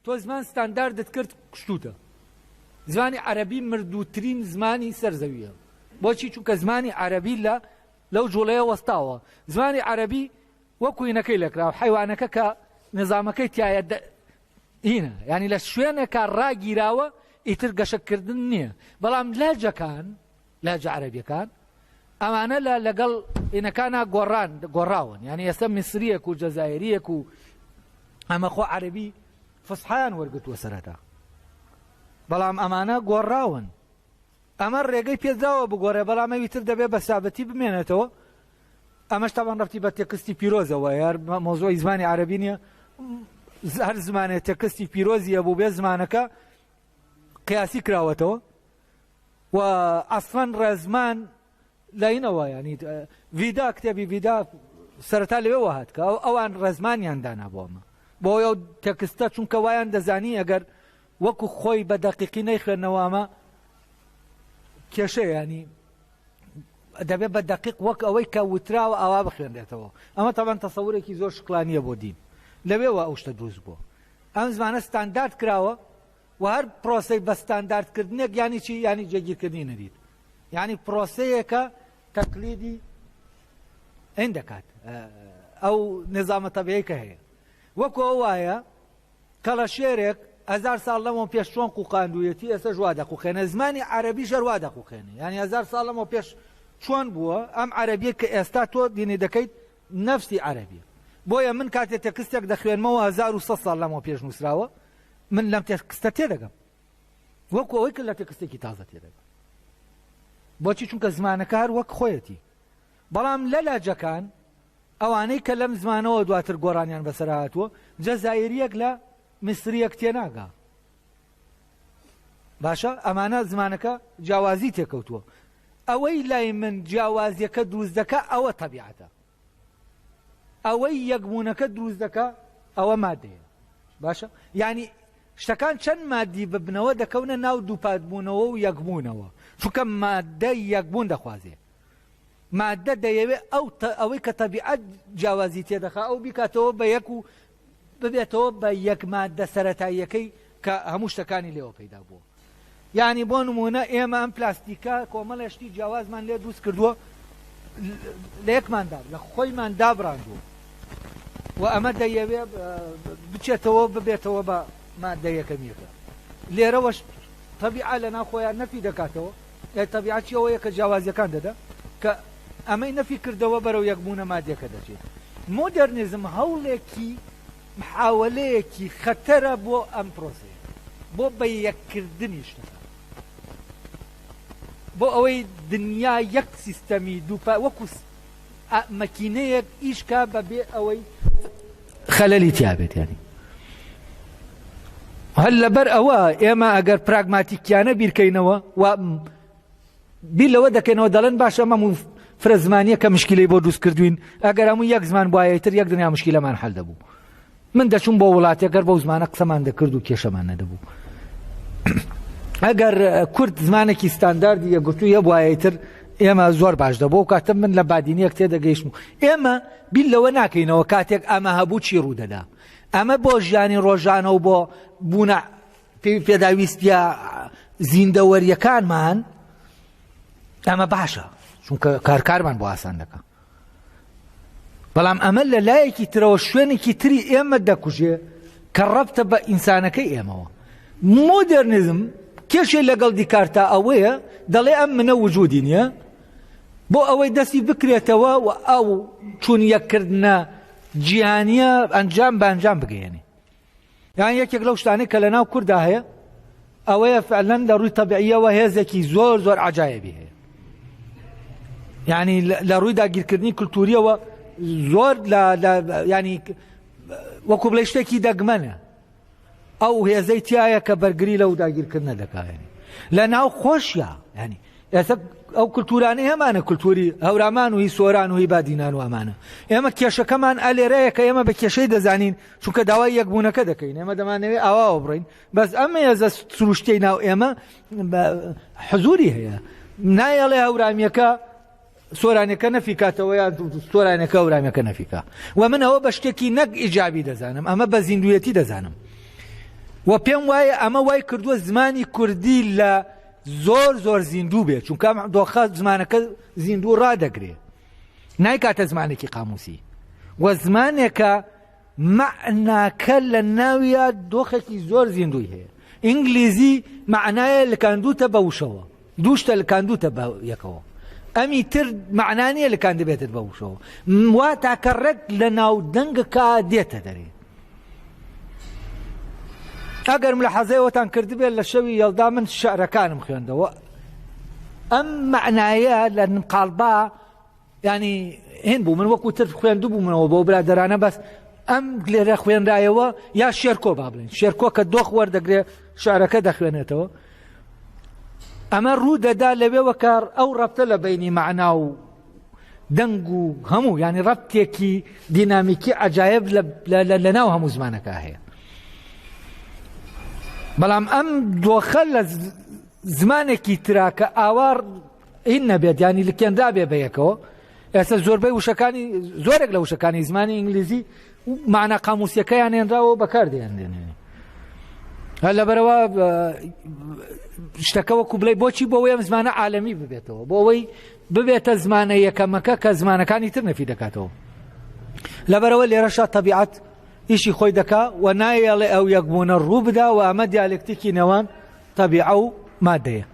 تۆ زمان ستانداردت کرد کشتوتە زمانی عەرەبی مردووترین زمانی سەرزەویە بۆچی چونکە زمانی عەرەبی لەو جوڵەیە وەستاوە زمانی عەرەبی وەکو هینەکەی لەکراوە حەیوانەکە کە نظامەکەی تایە هینە یعنی لە شوێنێکە ڕاگیراوە ئیتر گەشەکردن نییە بەڵام لاجە عەرەبیەکان ئەمانە لەگەڵ هینەکانە گۆڕاون یعنی ئێستا میسریەک و جەزایریەک و ئەمە خۆ عەرەبی فسحیان وەرگتووە سەرەتا بەڵام ئەمانە گۆڕاون ئەمە ڕێگەی پێدراوە بگۆڕێ بەڵام ئەویتر دەبێت بە سابەتی بمێنێتەوە ئەمەش تاوان ڕەفتی بە تێکستی پیرۆزەوە یار مۆزۆی زمانی عەرەبی نییە هەر زمانێت تێکستی پیرۆزیە بوو بێ زمانەکە قیاسی کراوەتەوە و ئەسڵەن ڕێزمان لاینەوە ینی ڤیدا کتێبی ڤیدا سەرەتا لەوێ هات کە ئەوان ڕێزمانیان دانا بۆ ئەمە بۆ ئەو تێکستە چونکە وایان دەزانی ئەگەر وەکو خۆی بە دەقیقی نەیخوێنەوە ئەمە کێشەیە ینی دەبێت بە دەقیق وەک ئەوەی کە وتراوە ئاوا بخوێنرێتەوە ئەمە تاوان تەسەورێکی زۆر شکلانیە بۆ دین لەوێەوە ئەو شتە دروست بووە ئەم زمانە ستاندارد کراوە و هەر پرۆسەی بە ستانداردکردنێک ینی چی ینی جێگیرکردنی نەدید یعنی پرۆسەیەکە تەقلیدی ئین دەکات ئەو نظامە تەبیعی کە هەیە وەکو ئەو وایە کە لە شێرێک 1000 ساڵ لەمەوە پێش چۆن قوقاندوویەتی ئێستا ژوا دەقوقێنە زمانی عەرەبی ژەروا دەقوقێنێ یعنی 1000 ساڵ لەمەوە پێش چۆن بووە ئەم عەرەبیە کە ئێستا تۆ دینی دەکەیت نەفسی عەرەبیە بۆیە من کاتێک تێکستێک دەخوێنمەوە 1100 ساڵ لەمەوە پێش نووسراوە من لەم تێکستە تێدەگەم وەکو ئەوەی کە لە تێکستێکی تازە تێدەگەم بۆچی چونکە زمانەکە هەر وەک خۆیەتی بەڵام لە لاجەکان ئەوانەی کە لەم زمانەوە دواتر گۆڕانیان بەسەر هاتووە جەزایریەک لە میسریەک تێناگا باشە ئەمانە زمانەکە جیاوازی تێکەوتووە ئەوەی لای من جیاوازیەکە دروست دەکە ئەوە تەبیعەتە ئەوەی یەکبوونەکە دروست دەکە ئەوە مادەیە باشە یعنی شتەکان چەند مادی ببنەوە دەکەونە ناو دووپاتبوونەوە و یەکبوونەوە چونکە مادە یەکبوون دەخوازێ مادە دەیەوێت ئەوەی کە تەبیعەت جیاوازی تێدەخا ئەو بیکاتەوە بە یەک و ببێتەوە بە یەک مادە سەرەتاییەکەی کە هەموو شتەکانی لێەوە پەیدا بووە یعنی بۆ نمونە ئێمە ئەم پلاستیکە کۆمەڵێشتی جیاوازمان لێ دروست کردووە لە یەکماندا لە خۆیمان دابڕاندووە و ئەمە دەیەوێت بچێتەوە ببێتەوە بە مادە یەکەمیەکە لێرەوەش تەبیعە لە ناو خۆیان نەفی دەکاتەوە تەبیعەتی ئەوەیە کە جیاوازیەکان دەدا کە ئەمەی نەفی کردەوە بەرەو یەکبوونە مادیەکە دەچێت مۆدرنیزم هەوڵێکی محاولەیەکی خەتەرە بۆ ئەم پرۆسەیە بۆ بە یەککردنی شتەکە بۆ ئەوەی دنیا یەک سیستەمی دووپا وەکو مەکینەیەک ئیشکا بەبێ ئەوەی خەلەلی تیابێت ینی هەر لەبەر ئەوە ئێمە ئەگەر پراگماتیکیانە بیرکەینەوە و بیر لەوە دەکەینەوە دەڵێن باشە ئەمە فرە زمانیە کە مشکلەی بۆ دروست کردوین ئەگەر هەموو یەک زمان بواەتر یەک دنیا مشکلەمان حەل دەبوو من دەچوم بۆ وڵاتێکەر بەو زمانە قسەمان دەکرد و کێشەمان نەدەبوو ئەگەر کورد زمانێکی ستانداردی یەکگرتوو یە بواەتر ئێمە زۆر باش دەبوو کاتە من لە بادینیەک تێدەگەیشتم ئێمە بیر لەوە ناکەینەوە کاتێک ئەمە هەبوو چی ڕوودەدا ئەمە بۆ ژیانی ڕۆژانە و بۆ بوونە پێداویستە زیندەوەریەکانمان ئەمە باشە چونکە کارمان بۆ ئاسان دەکە بەڵام ئەمە لە لایەکی ترەوە شوێنێکی تری ئێمە دەکوژێ کە ڕەبتە بە ئینسانەکەی ئێمەوە مۆدرنیزم کێشێ لەگەڵ دیکارتا ئەوەیە دەڵێ ئەم منە وجودی نییە بۆ ئەوەی دەستی بکرێتەوە و ئەو چون یەککردنە جیهانیە ئەنجام بە ئەنجام بگەێنێ یان یەکێک لەو شتانەی کە لە ناو کووردا هەیە ئەوەیە فعلەن لە ڕووی تەبیعیەوە هێزێکی زۆر زۆر عەجایبی هەیە یعنی لە ڕووی داگیرکردنی کولتوریەوە زۆر ینی وەکو بڵێ شتێکی دەگمەنە ئەو هێزەی تایە کە بەرگری لەو داگیرکردنە دەکایێنێ لە ناو خۆشیە ینی ئێستا ئەو کولتورانەی هەمانە کولتوری هەورامان و هی سۆران و هی بادینان و ئەمانە ئێمە کێشەکەمان ئەلێرەیە کە ئێمە بە کێشەی دەزانین چونکە داوای یەکبوونەکە دەکەین ئێمە دەمانەوێت ئاواوە بڕین بەس ئەمە هێزە سروشتەی ناو ئێمە حزوری هەیە نایەڵێ هەورامیەکە سۆرانەکە نەفیکاتەوە یان سۆرانەکە هەورامیەکە نەفیکا و من ئەوە بە شتێکی نەک ئیجابی دەزانم ئەمە بە زیندویەتی دەزانم و پێم وایە ئەمە وای کردووە زمانی کوردی لە زۆر زیندوو بێت چونکە دۆخە زمانەکە زیندوو ڕادەگرێ نایکاتە زمانێکی قاموسی و زمانێکە معناکە لە ناویە دۆخێکی زۆر زیندوی هەیە ئینگلیزی معنایە لکاندوتە بە وشەوە دووشتە لکاندوتە بە یەکەوە ئەمی تر معنانیە لکان دەبێتت بە وشەوە وا تاکە ڕێک لە ناو دەنگەکە دێتە دەرێ ئەگەرم لە حەزەیەوەتان کردبێت لە شەوی یەڵدا من شعرەکانم خوێندەوە ئەم معنایە لە نقالبا ینی هێن بوو من وەکو تر خوێندوو بوومەوە بۆ برادەرانە بەس ئەم لێرە خوێندایەوە یا شێرکۆ با بڵێن شێرکۆ کە دۆخ وەردەگرێ شعرەکە دەخوێنێتەوە ئەمە ڕوو دەدا لەوێوە کار ئەو ڕەبتە لە بینی معنا و دەنگ و هەموو ینی ڕەبتێکی دینامیکی عەجایب لە ناو هەموو زمانەکە هەیە بەڵام ئەم دۆخە لە زمانێکی ترا کە ئاوار هین نەبێت ینی لکێندا بێ بەیەکەوە ئێستا زۆربەی وشەکانی زۆرێک لە وشەکانی زمانی ئینگلیزی معنە قاموسیەکەیان هێنراوە بەکاردێنێنێ لەبەرەوە شتەکە وەکو بڵێ بۆچی بۆ ئەم زمانە عالەمی ببێتەوە بۆ ئەوەی ببێتە زمانە یەکەمەکە کە زمانەکانی تر نەفی دەکاتەوە لەبەرەوە لێرەشە تەبیعەت ئیشی خۆی دەکا و نایەڵێ ئەو یەکبوونە ڕوو بدا و ئەمە دیالێکتیکی نێوان تەبیعە و مادەیە